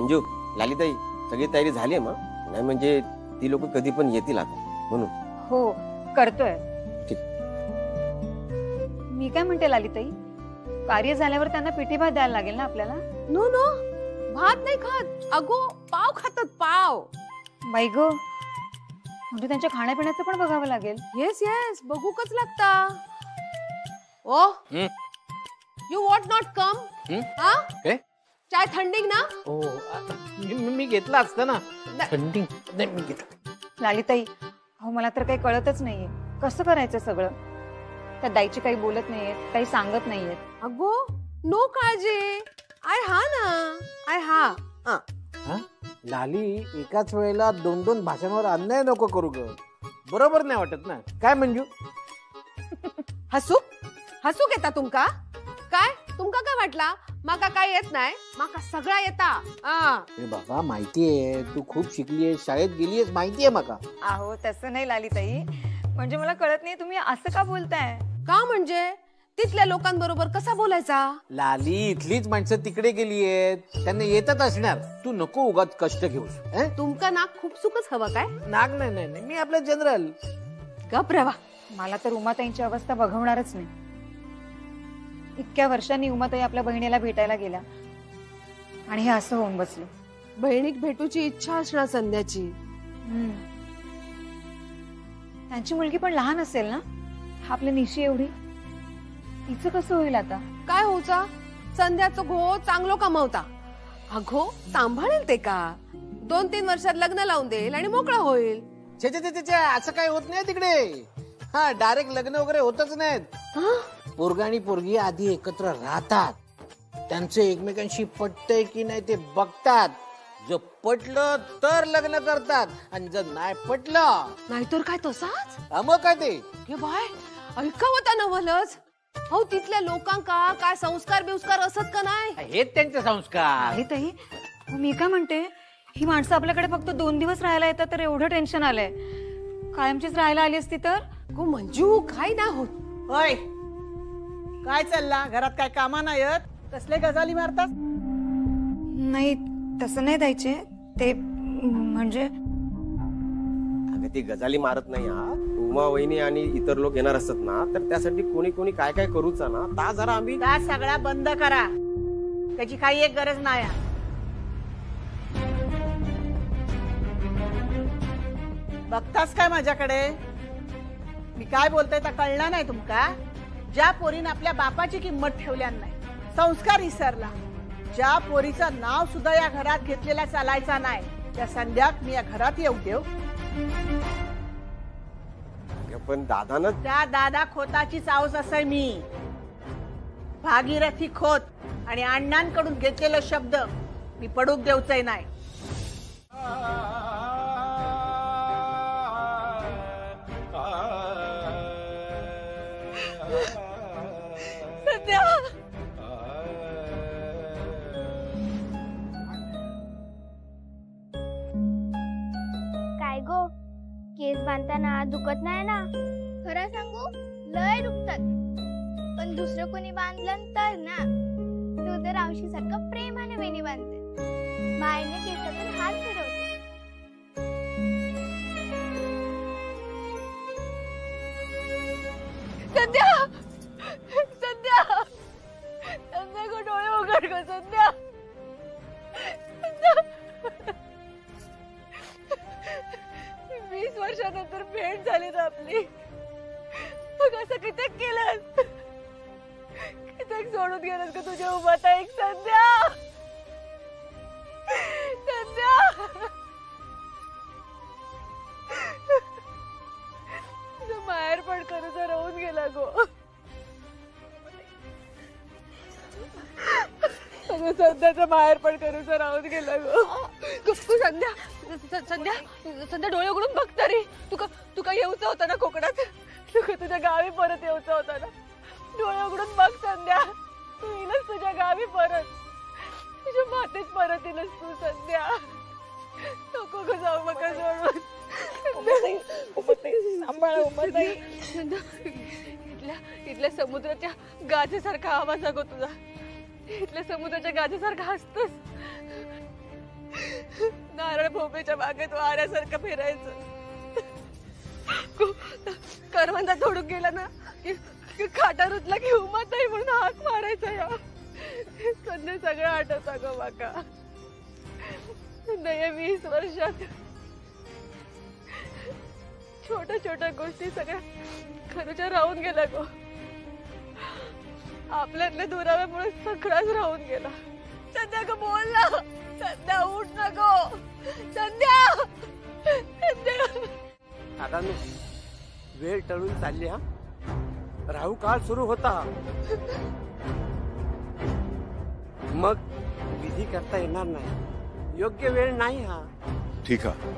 मंजू, लालिताई, सगळी तयारी झाली आहे मग? नाही म्हणजे ती लोक कधी पण येतील आता म्हणून. हो करतोय. ठीक. मी काय म्हणते लालिताई, कार्य झाल्यावर त्यांना पिठी भात द्यायला लागेल ना आपल्याला? नो नो, भात नाही खात अगो, पाव खातात पाव. बाई गो, म्हणजे त्यांच्या खाण्यापिण्याचं पण बघावं लागेल. येस येस, बघूकच लागता. ओ यू वॉट नॉट कम? हा काय? चाय थंडिंग ना? ओ मी घेतला असता ना. थंडी नाही मी घेतला. लालिताई, अहो मला तर काही कळतच नाहीये कसं करायचं सगळं. त्या दाईची काही बोलत नाहीयेत, काही सांगत नाहीयेत. अगो नो काळजी, आय हा ना, आय हा. लाली, एकाच वेळेला 2-2 भाषांवर अन्याय नको करू ग. बरोबर नाही वाटत ना, काय मंजू? हसू हसू घेता तुमका? काय तुमका काय वाटला माका काय येत नाही? माका सगळा येता. अरे बाबा, माहितीये तू खूप शिकलीये, शाळेत गेलीयस, माहितीये माका. अहो तसं नाही लालिताई, म्हणजे मला कळत नाही तुम्ही असं का बोलताय. का म्हणजे तिथल्या लोकांबरोबर कसा बोलायचा? लाली, इथलीच माणसं तिकडे गेलीयेत, त्यांना येतच असणार. तू नको उगाच कष्ट घेऊस. तुमका नाक खूप सुखच हवं काय? नाग नाही नाही नाही, मी आपलं जनरल. गप रवा. मला तर उमाताईंची अवस्था बघवणारच नाही. इतक्या वर्षांनी उमाताई आपल्या बहिणीला भेटायला गेल्या आणि हे असं होऊन बसलं. बहिणीक भेटूची इच्छा असणार संध्याची. त्यांची मुलगी पण लहान असेल ना, आपल्या निशी एवढी. तिचं कसं होईल आता? काय होचा? संध्याचं घो चांगलो कमावता. अगो सांभाळेल ते का? 2-3 वर्षात लग्न लावून देईल आणि मोकळा होईल. छे छे छे छे, असं काही होत नाही तिकडे. हा, डायरेक्ट लग्न वगैरे होतच नाहीत. पोरगा आणि पोरगी आधी एकत्र राहतात, त्यांचं एकमेकांशी पटतंय की नाही ते बघतात. जर पटलं तर लग्न करतात आणि जर नाही पटलं नाहीतर काय तसाच. मग काय ते. हे बाय, ऐकावता नवलच. हो, तिथल्या लोकांका काय संस्कार बिस्कार असत का नाही? हेच त्यांचे संस्कार. लालिताई, मी काय म्हणते, ही माणसं आपल्याकडे फक्त 2 दिवस राहायला येतात तर एवढं टेन्शन आलंय. कायमचीच राहायला आली असती तर? गो मंजू, काय ना होत. होय, काय चालला? घरात काय कामा नाहीत? कसले गजाली मारतात? नाही तसं नाही द्यायचे ते, म्हणजे अगं ती गजाली मारत नाही. हा, उमा वहिनी आणि इतर लोक येणार असतात ना, तर त्यासाठी कोणी कोणी काय काय करूचा ना, ता जरा आम्ही का सगळा बंद करा. त्याची काही एक गरज नाही. बघतास काय माझ्याकडे? मी काय बोलतोय तर कळलं नाही तुमका? ज्या पोरीने आपल्या बापाची किंमत ठेवल्या नाही, संस्कार विसरला, ज्या पोरीचं नाव सुद्धा या घरात घेतलेला चालायचा नाही, त्या संध्याक मी या घरात येऊ देव. पण दादानं त्या दादा खोताची चावस असे मी. भागीरथी खोत आणि अण्णांकडून घेतलेला शब्द मी पडूक देऊचंय नाही. काय गो, केस बांधताना दुखत नाही ना? खरं सांगू, लय दुखतात. पण दुसरं कोणी बांधलं तर ना, तू तर औशी सारखं प्रेमाने वेणी बांधते. बाईने केसातून हात फिरवते. संध्या, संध्या, संध्या गो, डोळे उघड गो संध्या. 20 वर्षानंतर भेट झाली ना आपली. मग असं किती केलंस? किती सोडून गेलंस का तुझ्या उभाता एक संध्या? संध्या, तुझं माहेर पण करूच राहून गेला गो. संध्याचं माहेर पण करूच राहून गेला गो. संध्या, संध्या, संध्या डोळे उघडून बघ तरी. तुका येऊचं होतं ना कोकणात? तुका तुझ्या गावी परत येऊचं होतं ना? डोळे उघडून बघ संध्या, तू येईलच तुझ्या गावी परत. तुझ्या मातेच परत येईलच तू संध्या. नको गो जाऊ मका सोडून. इथल्या समुद्राच्या गाजेसारखा आवाज अगो तुझा. इथल्या समुद्राच्या गाजेसारखा हसतोस. नारळ भोपळीच्या बागेत वाऱ्यासारखं फिरायचं. करवंदात धोडून गेला ना की खाटा रुतला की उमत नाही म्हणून हाक मारायचा. या संध्या सगळं आठवतं ग बाका. नाही 20 वर्षात छोट्या छोट्या गोष्टी सगळ्या खरंच्या राहून गेल्या गो. आपल्यातल्या दुराव्यामुळे सगळाच राहून गेला. संध्या ग बोल ना. संध्या उठ ना गो. संध्या दादा वेळ टळून चालली. हा राहू काळ सुरू होता. मग विधी करता येणार नाही. योग्य वेळ नाही हा. ठीक आहे,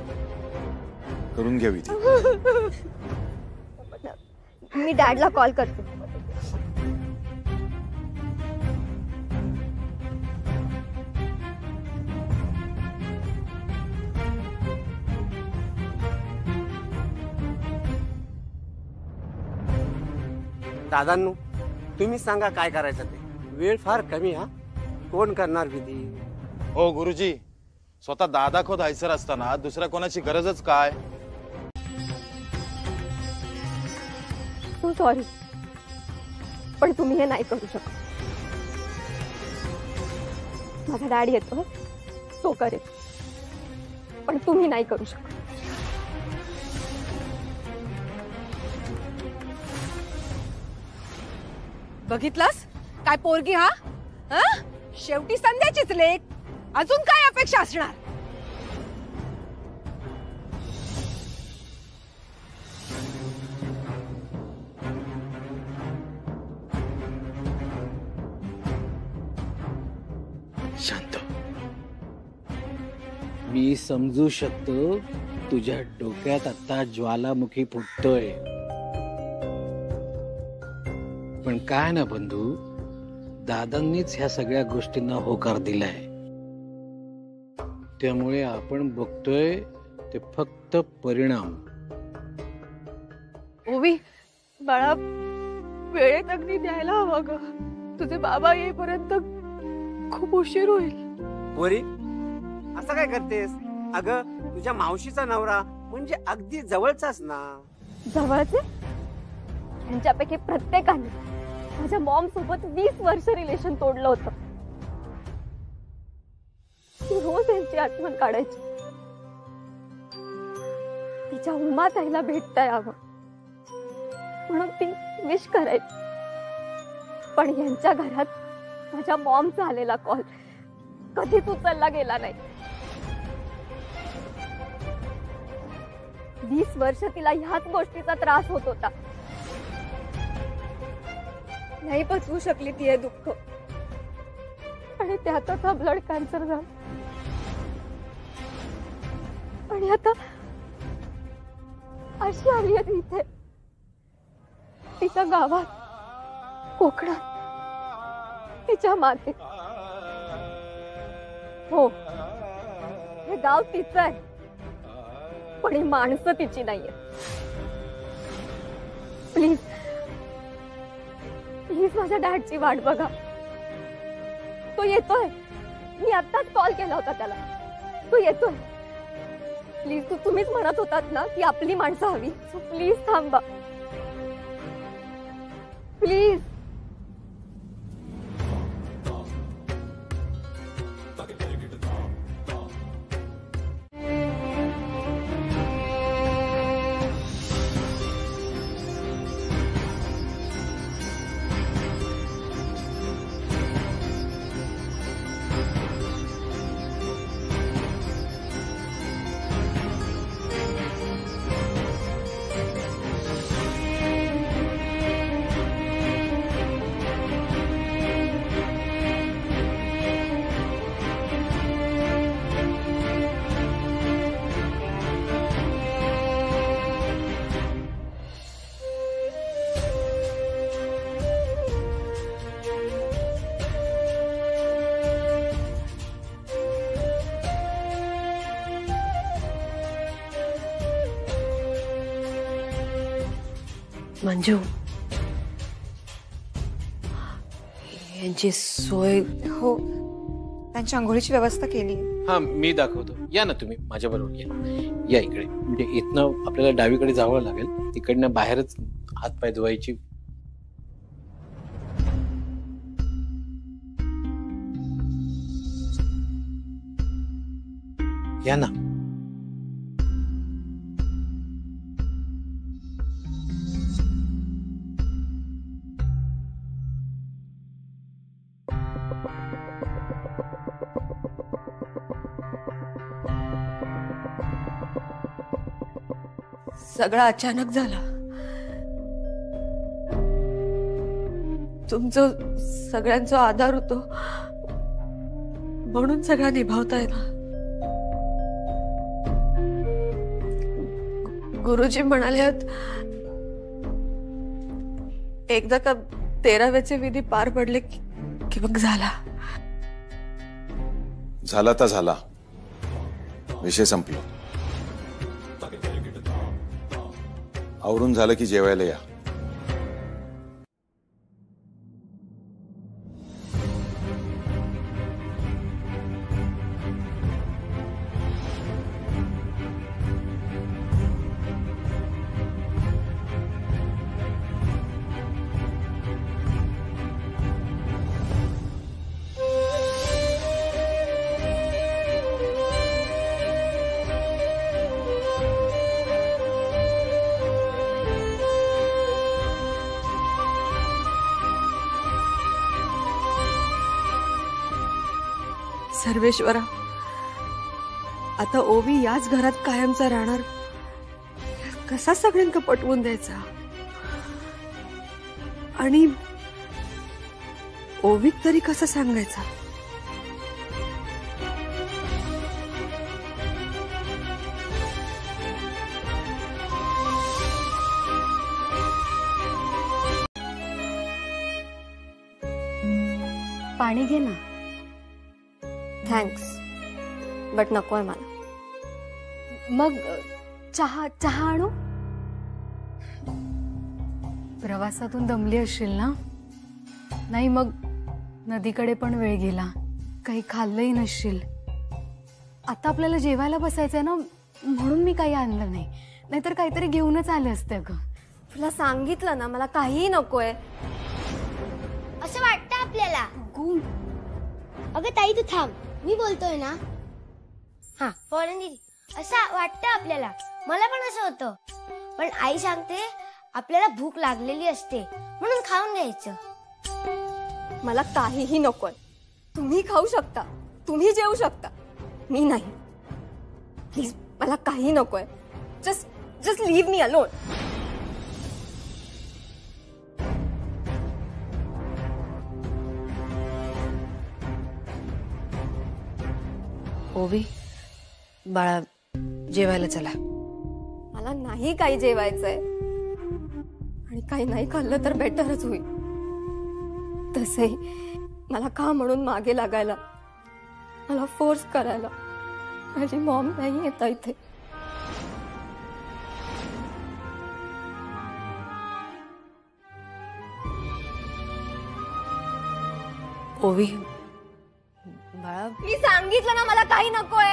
करून घ्या विधी. मी डॅडला कॉल करते. दादांनो तुम्ही सांगा काय करायचं ते. वेळ फार कमी. हा कोण करणार विधी. हो गुरुजी, स्वतः दादा खोद हैसर असताना दुसऱ्या कोणाची गरजच काय. सॉरी, पण तुम्ही हे नाही करू शकत. माझा डॅडी येतो, तो करेल, पण तुम्ही नाही करू शकत. बघितलास काय पोरगी. हा शेवटी संध्याचीच लेक. अजून काय अपेक्षा असणार. शांत. मी समजू शकतो तुझ्या डोक्यात आता ज्वालामुखी फुटतोय. पण काय ना बंधू, दादांनीच ह्या सगळ्या गोष्टींना होकार दिलाय. त्यामुळे आपण बघतोय ते फक्त परिणाम. ओवी बाळा, वेळेत अगदी द्यायला हवं ग. तुझे बाबा येईपर्यंत खूप उशीर होईल. पोरी असं काय करतेस. अगं तुझ्या मावशीचा नवरा म्हणजे अगदी जवळचाच ना. जवळचे यांच्यापैकी प्रत्येकाने माझ्या मॉम सोबत 20 वर्ष रिलेशन तोडलं होतं. ती रोज यांची आठवण काढायची. तिच्या उमा ताईला भेटता यावं म्हणून ती विश करायची. पण यांच्या घरात माझ्या मॉमचा आलेला कॉल कधीच उचलला गेला नाही. 20 वर्ष तिला ह्याच गोष्टीचा त्रास होत होता. नाही पचवू शकली ती हे दुःख. आणि त्यातच हा ब्लड कॅन्सर झाला. आणि आता अशी आली आहे इथे तिच्या गावात, कोकणात, तिच्या मातीत. हो, हे गाव तिचं आहे, पण ही माणसं तिची नाहीये. प्लीज प्लीज माझ्या डॅडची वाट बघा. तो येतोय. मी आत्ताच कॉल केला होता त्याला. तो येतोय. प्लीज तुम्हीच म्हणत होतात ना की आपली माणसं हवी. सो प्लीज थांबा. प्लीज. मंजू, यांची सोय. हो, त्यांच्या आंघोळीची व्यवस्था केली. हा मी दाखवतो, या ना तुम्ही माझ्या बरोबर या इकडे. म्हणजे इथनं आपल्याला डावीकडे जावं लागेल, तिकडनं बाहेरच हातपाय धुवायची. या ना. सगळं अचानक झालं. तुमचं सगळ्यांचा आधार होतो म्हणून सगळं निभावताय ना. गुरुजी म्हणाले एकदा का 13व्याचे विधी पार पडले की मग झाला. झाला तर झाला, विषय संपला. आवरून झालं की जेवायला या. सर्वेश्वरा, आता ओवी याच घरात कायमचा राहणार. कसा सगळ्यांना पटवून द्यायचा? आणि ओवीक तरी कसं सांगायचा? पाणी घे ना. थँक्स, बट नकोय मला. मग चहा चहा आणू? प्रवासातून दमली असशील ना? नाही मग नदीकडे पण वेळ गेला, काही खाल्लंही नसशील. आता आपल्याला जेवायला बसायचंय ना, म्हणून मी काही आणलं नाही, नाहीतर काहीतरी घेऊनच आले असते. अगं तुला सांगितलं ना मला काहीही नकोय. असं वाटतं आपल्याला. अगं ताई तू थांब, मी बोलतोय ना. हा फॉरेन दीदी, असं वाटतं आपल्याला. मला पण असं होतं, पण आई सांगते आपल्याला भूक लागलेली असते म्हणून खाऊन घ्यायचं. मला काहीही नकोय. तुम्ही खाऊ शकता, तुम्ही जेवू शकता, मी नाही. प्लीज मला काही नकोय. Just leave me alone. ओवी बाळा, जेवायला चला. मला नाही काही जेवायचंय, आणि काही नाही खाल्लं तर बेटरच होईल. तसंही मला का म्हणून मागे लागायला, मला फोर्स करायला माझी मॉम नाही येत इथे. ओवी बाळा, मी सांगितलं ना मला काही नकोय.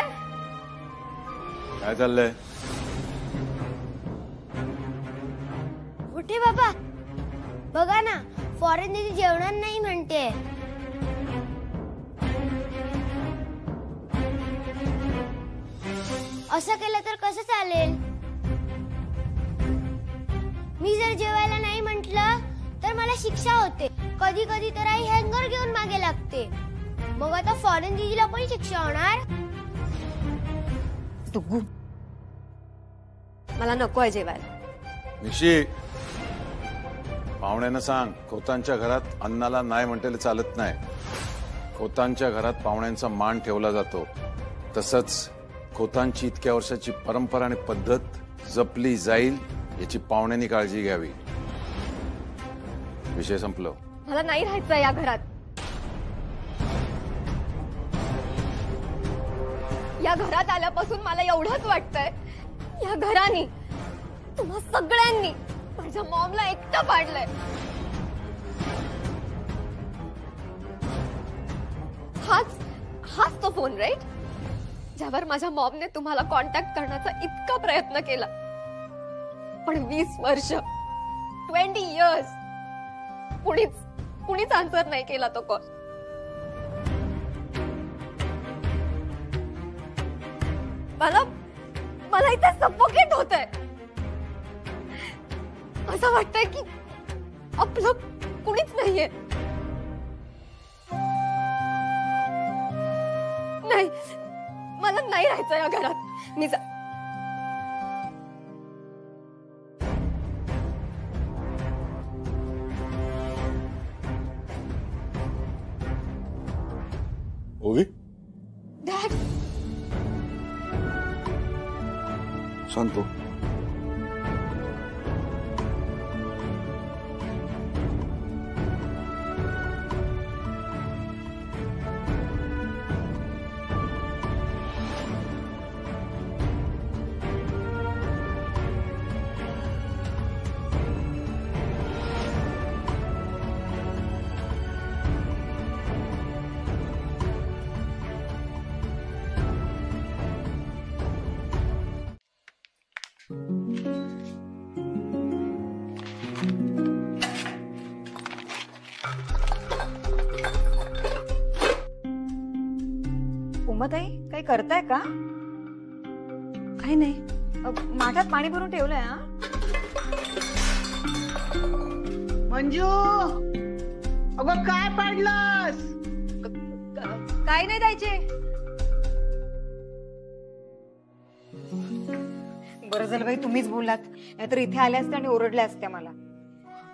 काय चाललंय? कुठे बाबा? बघा ना, फॉरेन दीदी जेवणार नाही म्हणते. असं केलं तर कसं चालेल? मी जर जेवायला नाही म्हटलं तर मला शिक्षा होते. कधी कधी तर आई हँगर घेऊन मागे लागते. मग आता फॉरेन दीदीला पण शिक्षा होणार. डुग्गू, मला नकोय जेवायला. निशी, पाहुण्यांना सांग, खोतांच्या घरात अन्नाला नाही म्हटलेलं चालत नाही. खोतांच्या घरात पाहुण्यांचा मान ठेवला जातो. तसंच खोतांची इतक्या वर्षाची परंपरा आणि पद्धत जपली जाईल याची पाहुण्यांनी काळजी घ्यावी. विषय संपलो. मला नाही राहायचं या घरात. या घरात आल्यापासून मला एवढंच वाटतंय, या घराने तुम्हा सगळ्यांनी माझ्या मॉमला एकटं पाडलंय. Phone, right? ज्यावर माझ्या मॉमने तुम्हाला कॉन्टॅक्ट करण्याचा इतका प्रयत्न केला, पण 20 वर्ष 20 इयर्स कुणीच आन्सर नाही केला तो कॉल. मला इथे सफोकेट होतंय. असं वाटतंय की आपलं कुणीच नाहीये. नाही, मला नाही राहायचं या घरात. मी ओवी, डॅड, शांत हो. उमाताई, काही करताय का? काही नाही. माझ्यात पाणी भरून ठेवलंय. हा, मंजू, अगं काय पाडलंस? काय नाही द्यायचे. बरं झालं बाई तुम्हीच बोललात, नाहीतर इथे आल्या असत्या आणि ओरडल्या असत्या मला.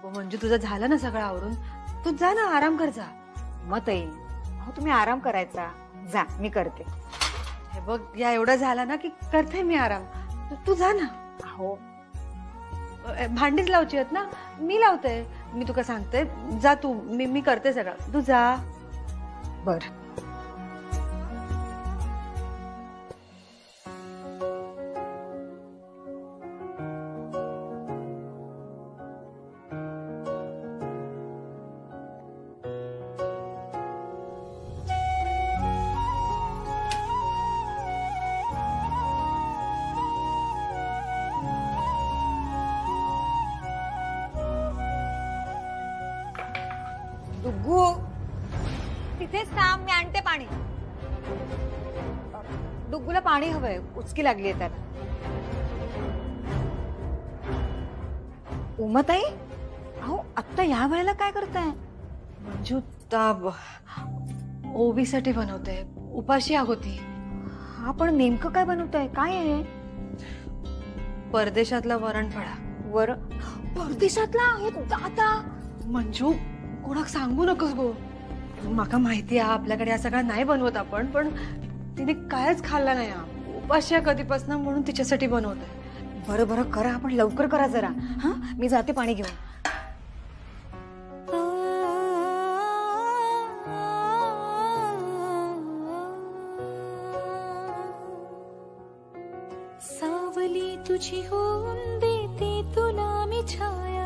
म्हणजे तुझं झालं ना सगळं आवरून, तू जा ना, आराम कर जा. मत येईल. हो, तुम्ही आराम करायचा. जा, मी करते. हे बघ, या एवढं झालं ना की करते मी आराम. तू जा ना. हो, भांडीच लावची आहेत ना, मी लावते. मी तुका सांगते, जा तू. मी करते सगळं, तू जा. बर. डुग्गू, तिथेच थांब, मी आणते पाणी. डुग्गूला पाणी हवंय, उचकी लागली आहे त्याला. उमाताई, अहो आत्ता या वेळेला काय करताय? मंजू, ताब ओवीसाठी बनवते, उपाशी आहोती. हा, पण नेमकं काय बनवताय? काय आहे? परदेशातला वरणफळा. परदेशातला? आता मंजू, कोणाक सांगू नकोस गो. माका माहिती आहे आपल्याकडे या सगळं नाही बनवत आपण, पण तिने कायच खाल्ला नाही. उपाशी कधीपासून, म्हणून तिच्यासाठी बनवतोय. बरं बरं करा, आपण लवकर करा जरा. हा, मी जाते पाणी घेऊन. सावली तुझी होऊन देते तुला मी छाया,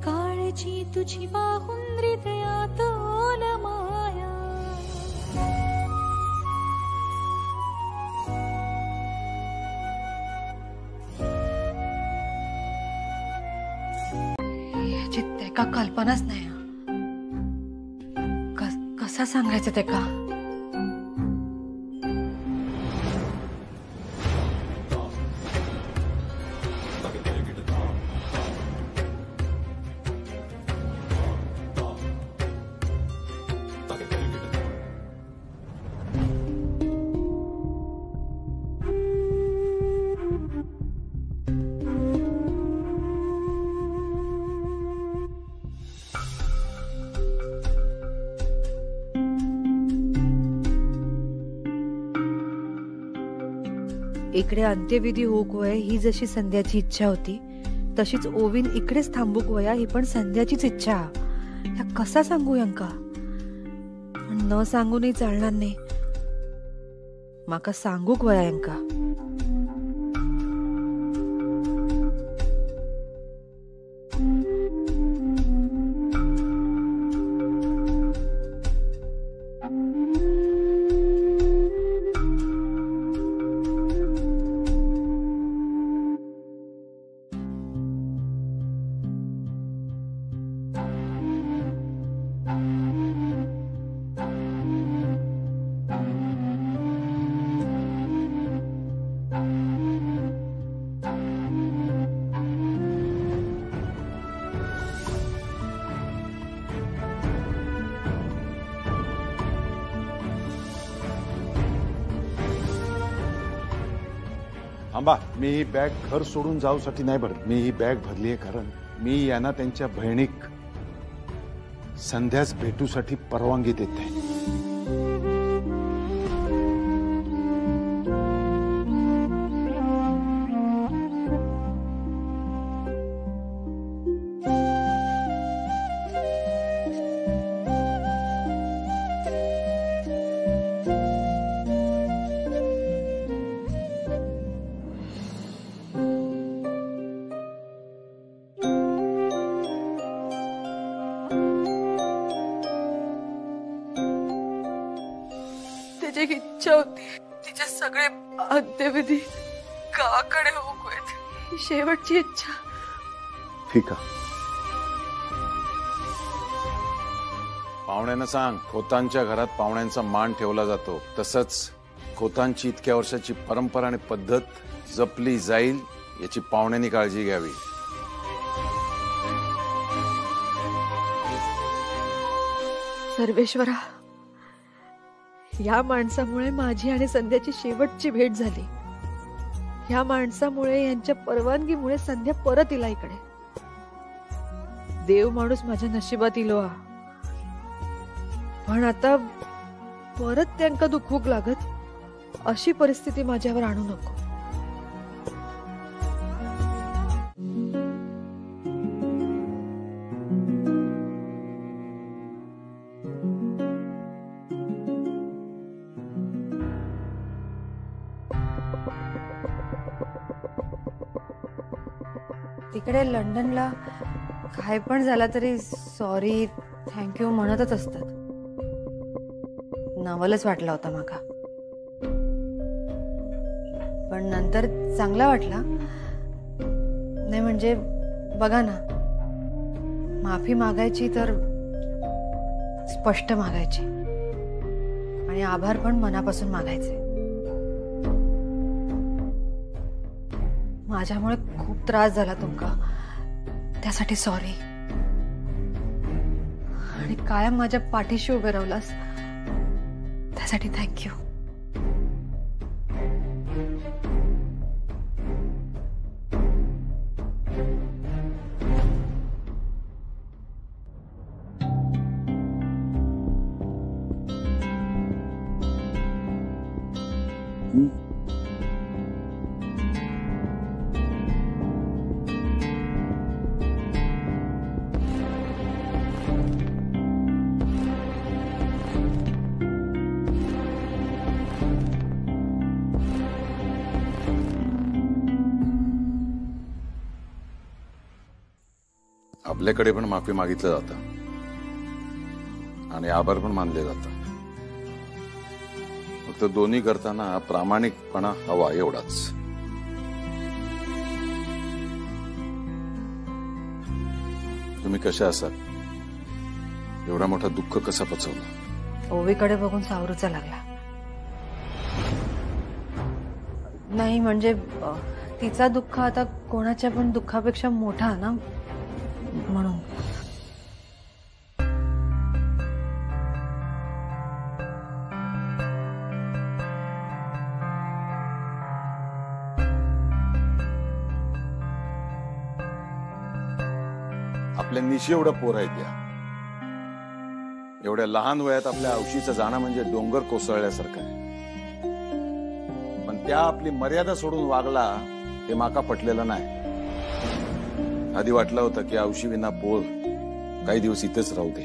काळजी तुझी वाहून हृदयात ओल माया. याची त्याका कल्पनाच नाही. कसा सांगायचं त्याका? इकडे अंत्यविधी होऊक वय ही जशी संध्याची इच्छा होती, तशीच ओवीन इकडेच थांबूक वया ही पण संध्याचीच इच्छा. ह्या कसा सांगू यांका? न सांगूनही चालणार नाही. माका सांगूक वया यांका. थांबा, मी ही बॅग घर सोडून जाऊसाठी नाही भरली. मी ही बॅग भरली आहे कारण मी यांना त्यांच्या बहिणीक संध्याच भेटूसाठी परवानगी देत आहे. त्याची इच्छा होती तिचे सगळे अंत्यविधी गावाकडे होत. ही शेवटची इच्छा. ठीक आहे. पाहुण्यांना सांग, खोतांच्या घरात पाहुण्यांचा मान ठेवला जातो, तसंच खोतांची इतक्या वर्षाची परंपरा आणि पद्धत जपली जाईल याची पाहुण्यांनी काळजी घ्यावी. सर्वेश्वरा, या माणसामुळे माझी आणि संध्याची शेवटची भेट झाली. या माणसामुळे, यांच्या परवानगीमुळे संध्या परत इला इकडे. देव माणूस माझ्या नशिबात इलो हा. पण आता परत त्यांका दुखूक लागत अशी परिस्थिती माझ्यावर आणू नको. तिकडे लंडनला काय पण झाला तरी सॉरी थँक्यू म्हणतच असतात. नवलच वाटला होता माका, पण नंतर चांगला वाटला. नाही म्हणजे बघा ना, माफी मागायची तर स्पष्ट मागायची आणि आभार पण मनापासून मागायचे. माझ्यामुळे खूप त्रास झाला तुमका, त्यासाठी सॉरी. आणि कायम माझ्या पाठीशी उभे राहिलास त्यासाठी थँक्यू. आपल्याकडे पण माफी मागितलं जातं आणि आभार पण मानले जातात. फक्त दोन्ही करताना प्रामाणिकपणा हवा, एवढाच. तुम्ही कशा असाल? एवढा मोठा दुःख कसा पचवला? ओवीकडे बघून सावरूचा लागला. नाही म्हणजे तिचा दुःख आता कोणाच्या पण दुःखापेक्षा मोठा ना, म्हणून. आपल्या निशी एवढं पोर आहेत या. एवढ्या लहान वयात आपल्या औशीचं जाणं म्हणजे डोंगर कोसळल्यासारखं आहे. पण त्या आपली मर्यादा सोडून वागला हे माका पटलेलं नाही. आधी वाटलं होतं की औशी विना पोर काही दिवस इथेच राहू दे.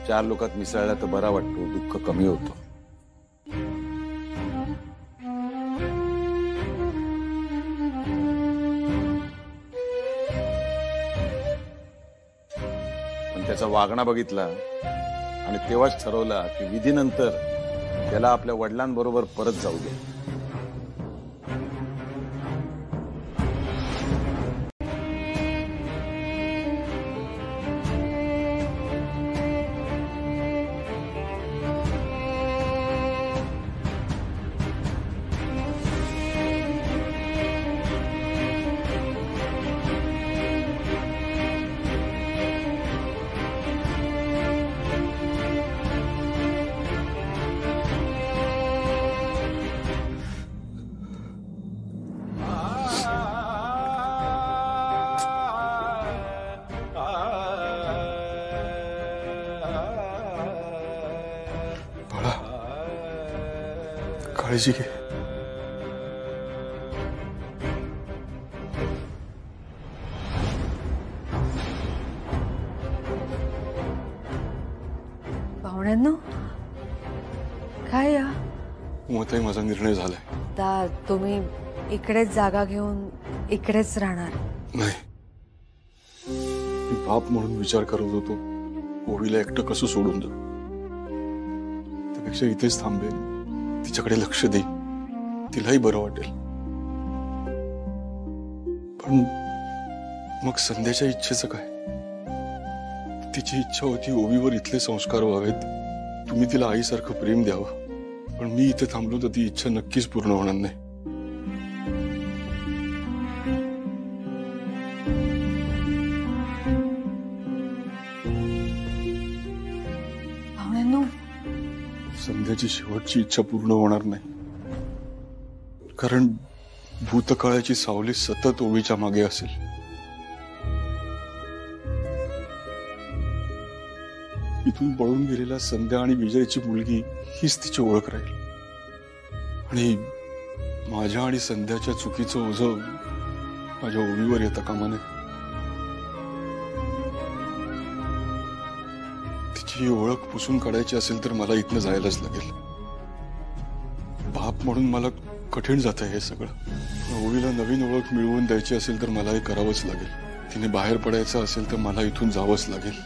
4 लोकात मिसळला तर बरा वाटतो, दुःख कमी होतो. पण त्याचा वागणा बघितला आणि तेव्हाच ठरवला की विधीनंतर त्याला आपल्या वडिलांबरोबर परत जाऊ दे. काळजी घे. पाहुण्यांनो, काय या उमाताई, माझा निर्णय झालाय. आता तुम्ही इकडेच जागा घेऊन इकडेच राहणार? नाही, मी बाप म्हणून विचार करत होतो ओवीला एकटं कसं सोडून जाऊ. त्यापेक्षा इथेच थांबेन, तिच्याकडे लक्ष देईन, तिलाही बरं वाटेल. पण मग संध्याच्या इच्छेचं काय? तिची इच्छा होती ओवीवर इथले संस्कार व्हावेत, तुम्ही तिला आईसारखं प्रेम द्यावं. पण मी इथे थांबलो तर ती इच्छा नक्कीच पूर्ण होणार नाही. पाहुण्यांनो, संध्याची शेवटची इच्छा पूर्ण होणार नाही, कारण भूतकाळाची सावली सतत ओवीच्या मागे असेल. इथून पळून गेलेल्या संध्या आणि विजयची मुलगी हीच तिची ओळख राहील. आणि माझ्या आणि संध्याच्या चुकीचं ओझं माझ्या ओवीवर येता कामा नये. तिची ओळख पुसून काढायची असेल तर मला इथनं जायलाच लागेल. बाप म्हणून मला कठीण जात आहे हे सगळं. ओवीला नवीन ओळख मिळवून द्यायची असेल तर मला हे करावंच लागेल. तिने बाहेर पडायचं असेल तर मला इथून जावंच लागेल.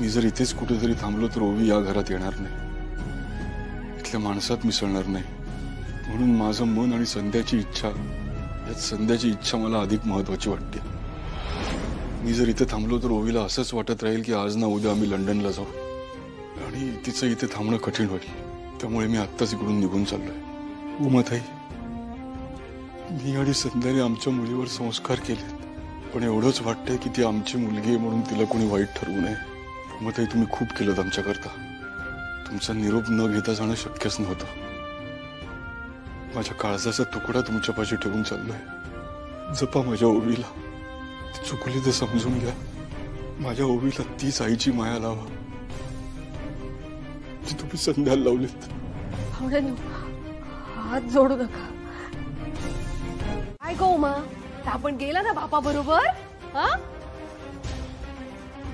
मी जर इथेच कुठेतरी थांबलो तर ओवी या घरात येणार नाही, इथल्या माणसात मिसळणार नाही. म्हणून माझं मन आणि संध्याची इच्छा, यात संध्याची इच्छा मला अधिक महत्वाची वाटते. मी जर इथे थांबलो तर ओवीला असंच वाटत राहील की आज ना उद्या आम्ही लंडनला जाऊ, आणि तिचं इथे थांबणं कठीण होईल. त्यामुळे मी आत्ताच इकडून निघून चाललोय. उमाताई, मी आणि संध्याने आमच्या मुलीवर संस्कार केलेत, पण एवढंच वाटतंय की ती आमची मुलगी आहे म्हणून तिला कोणी वाईट ठरवू नये. उमाताई, तुम्ही खूप केलं आमच्याकरता. तुमचा निरोप न घेता जाणं शक्यच नव्हतं. माझ्या काळजाचा तुकडा तुमच्यापाशी ठेवून चाललोय. जपा माझ्या ओवीला. ती चुकली तर समजून घ्या. माझ्या ओवीला तीच आईची माया लावा जी तुम्ही संध्याला लावलीत. पाहुण्यांनो, हात जोडू नका. काय गो उमा, आपण गेला ना बापा बरोबर? हा,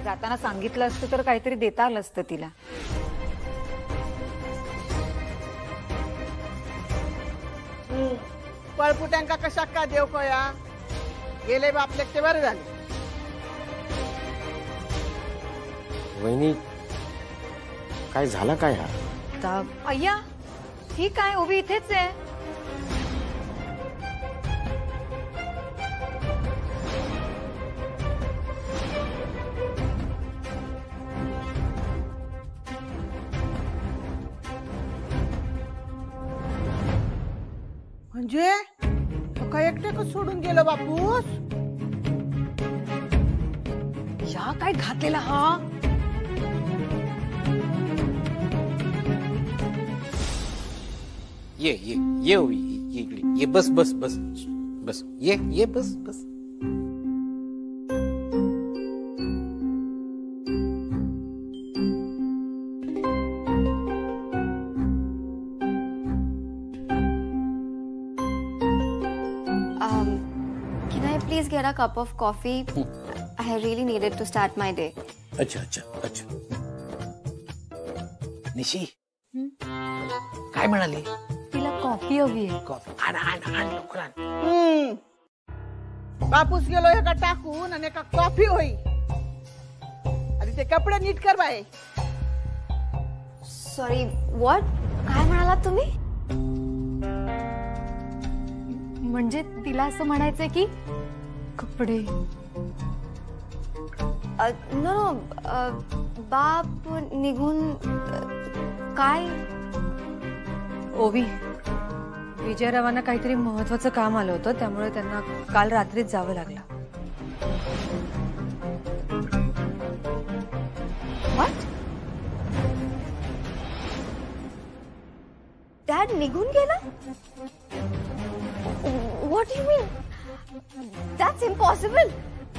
जाताना सांगितलं असतं तर काहीतरी देता आलं असतं तिला. पळपुट्यांका कशा का देव कया गेले बापले ते बरं झाले. वहिनी, काय झाला काय हा? अय्या, ही काय ओवी इथेच आहे. म्हणजे काय एकट्याकच सोडून गेलं बापूस? या काय घातलेला हा? ये ये ये ओवी, ये इकडे ये. बस बस बस बस, ये ये बस बस. Can I please get a cup of coffee? I really need it to start my day. अच्छा अच्छा अच्छा. निशी, काय म्हणाली? तिला कॉफी हवी आहे. कॉफी आण आण आण लवकर आण. बापूस गेलो एका टाकून आणि एका कॉफी होई. आणि ते कपडे नीट कर बाय. Sorry, what? काय म्हणालात तुम्ही? म्हणजे तिला असं म्हणायचंय की कपडे. नो, बाप निघून काय? ओवी, विजयरावांना काहीतरी महत्वाचं काम आलं होतं, त्यामुळे त्यांना काल रात्रीच जावं लागलं. What? डॅड निघून गेला? What do you mean? That's impossible.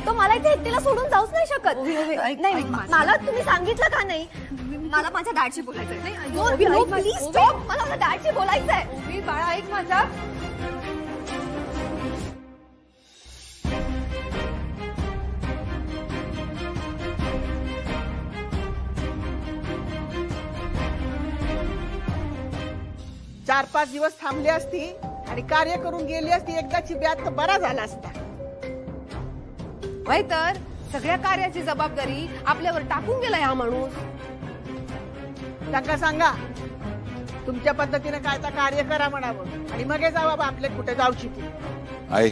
तो मला इथे एकटीला सोडून जाऊच नाही शकत. नाही, मला तुम्ही सांगितलं का नाही? मला माझ्या डॅडशी बोलायचंय. प्लीज स्टॉप, मला माझ्या डॅडशी बोलायचंय. बाळा ऐक माझा. चार 5 दिवस थांबली असती आणि कार्य करून गेली असती एकदाची ब्यात तर बरा झाला असता. वय तर सगळ्या कार्याची जबाबदारी आपल्यावर टाकून गेला हा माणूस. त्यांना सांगा तुमच्या पद्धतीने काय तर कार्य करा म्हणावं आणि मग जा बाबा आपले कुठे जाऊची ती. आई,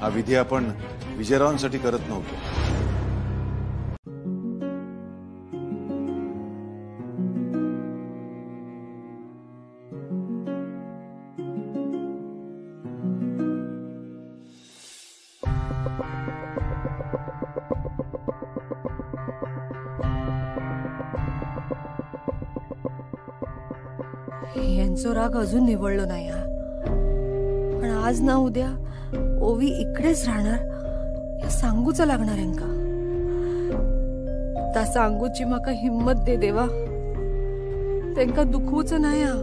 हा विधी आपण विजयरावांसाठी करत नव्हतो. यांचं राग अजून निवळलो नाही हा. पण आज ना उद्या ओवी इकडेच राहणार या सांगूच लागणार यांका. त्या सांगूची माका हिम्मत दे देवा. त्यांका दुखवूच नाही हा.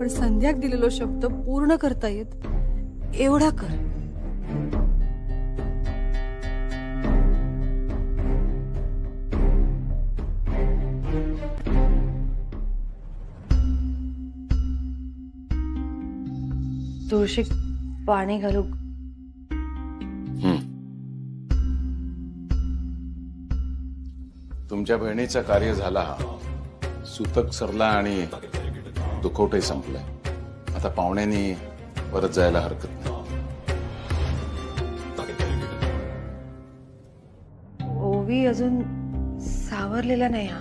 पण संध्याक दिलेलो शब्द पूर्ण करता येत एवढा कर. तुळशी पाणी घालू. तुमच्या बहिणीचा कार्य झाला, सुतक सरला आणि दुखवटही संपलंय. आता पाहुण्यांनी परत जायला हरकत नाही. ओवी अजून सावरलेला नाही हा.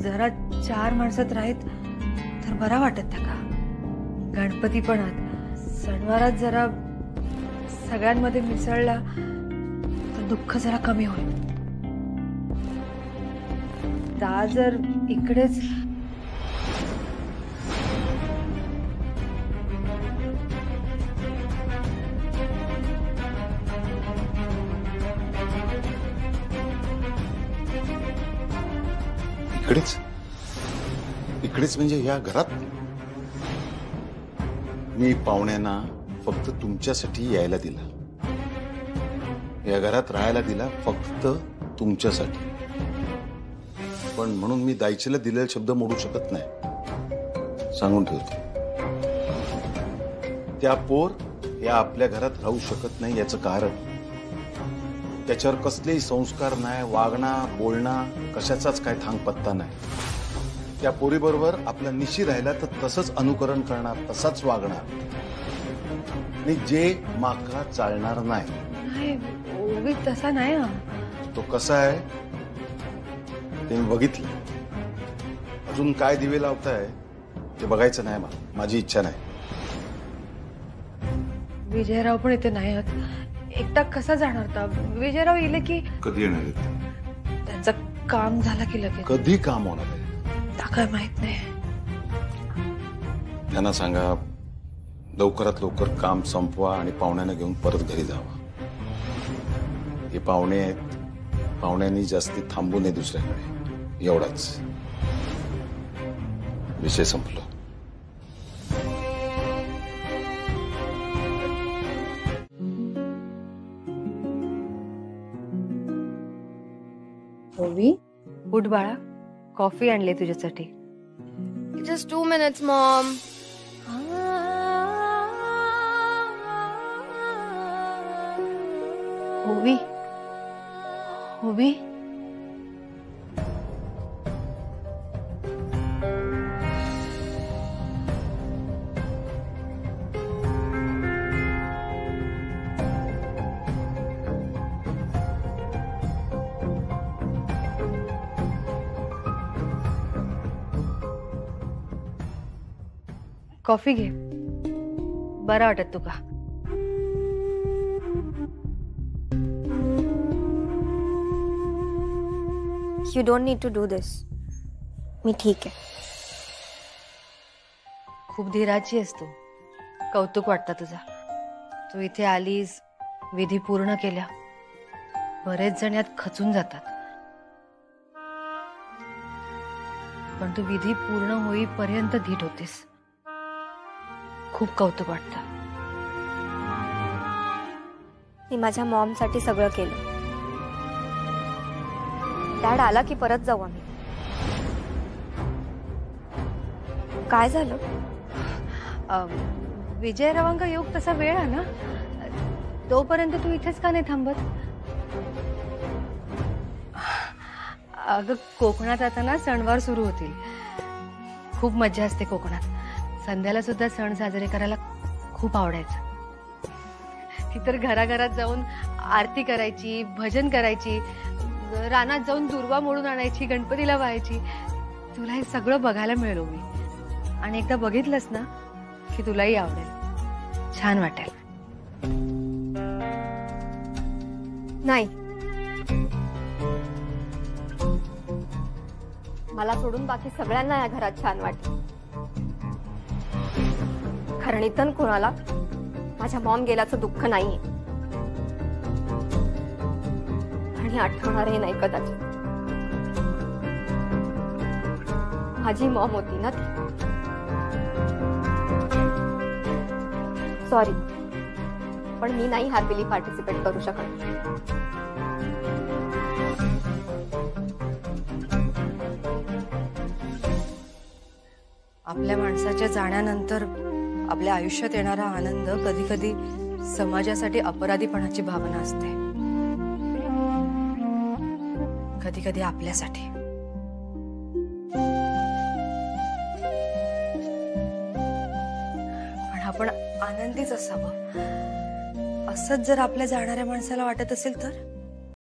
जरा 4 माणसात राहीत तर बरा वाटत त्या का. गणपती पण आत सणवारात जरा सगळ्यांमध्ये मिसळला तर दुःख जरा कमी होईल. ता जर इकडेच इकडेच म्हणजे या घरात. मी पाहुण्यांना फक्त तुमच्यासाठी यायला दिला. या घरात राहायला दिला फक्त तुमच्यासाठी. पण म्हणून मी दायचीला दिलेला शब्द मोडू शकत नाही. सांगून ठेवतो, त्या पोर या आपल्या घरात राहू शकत नाही. याचं कारण त्याच्यावर कसलेही संस्कार नाही, वागणा बोलणा कशाचाच काय थांग पत्ता नाही. त्या पोरीबरोबर आपला निशी राहिला तर तसंच अनुकरण करणार, तसाच वागणार आणि जे माका चालणार नाही. ओवी तसा नाही हा. तो कसा आहे ते मी बघितलं. अजून काय दिवे लावताय ते बघायचं नाही मला. माझी इच्छा नाही. विजयराव पण इथे नाही आहेत. एकटा कसा जाणार था. विजयराव येले की कधी येणार आहेत? त्यांचं काम झालं की लगेच. कधी काम होणार आहे काय माहित नाही. त्यांना सांगा लवकरात लवकर काम संपवा आणि पाहुण्यांना घेऊन परत घरी जावा. हे पाहुणे आहेत, पाहुण्यांनी जास्ती थांबू नये दुसऱ्याकडे. एवढाच विषय संपलो. ओवी उठ बाळा, कॉफी आणली तुझ्यासाठी. Just 2 minutes, Mom. ओवी, ओवी. कॉफी घे, बरं वाटत तुका. You don't need to do this. मी ठीक आहे. खूप धीराची आहेस तू. कौतुक वाटतं तुझा. तू इथे आलीस, विधी पूर्ण केल्या बरेच जण यात खचून जातात, पण तू विधी पूर्ण होईपर्यंत धीट होतीस. खूप कौतुक वाटतं. मी माझ्या मॉम साठी सगळं केलं. डॅड आला की परत जाऊ आम्ही. काय झालं? विजय रवांग योग तसा वेळ आहे ना, तोपर्यंत तू इथेच का नाही थांबत? अगं कोकणात आता ना सणवार सुरू होतील. खूप मज्जा असते कोकणात. संध्याला सुद्धा सण साजरे करायला खूप आवडायचं. ती तर घराघरात जाऊन आरती करायची, भजन करायची, रानात जाऊन दुर्वा मोडून आणायची, गणपतीला व्हायची. तुला हे सगळं बघायला मिळलो मी, आणि एकदा बघितलंस ना की तुलाही आवडेल, छान वाटेल. नाही, मला सोडून बाकी सगळ्यांना या घरात छान वाटेल. कारण इथं कोणाला माझ्या मॉम गेल्याचं दुःख नाहीये, आणि आठवणारही नाही कदाचित. माझी मॉम होती ना ती. सॉरी, पण मी नाही हॅपीली पार्टिसिपेट करू शकत. आपल्या माणसाच्या जाण्यानंतर आपल्या आयुष्यात येणारा आनंद कधी कधी समाजासाठी अपराधीपणाची भावना असते, कधी कधी आपल्यासाठी. पण आपण आनंदीच असावं असंच जर आपल्या जाणाऱ्या माणसाला वाटत असेल तर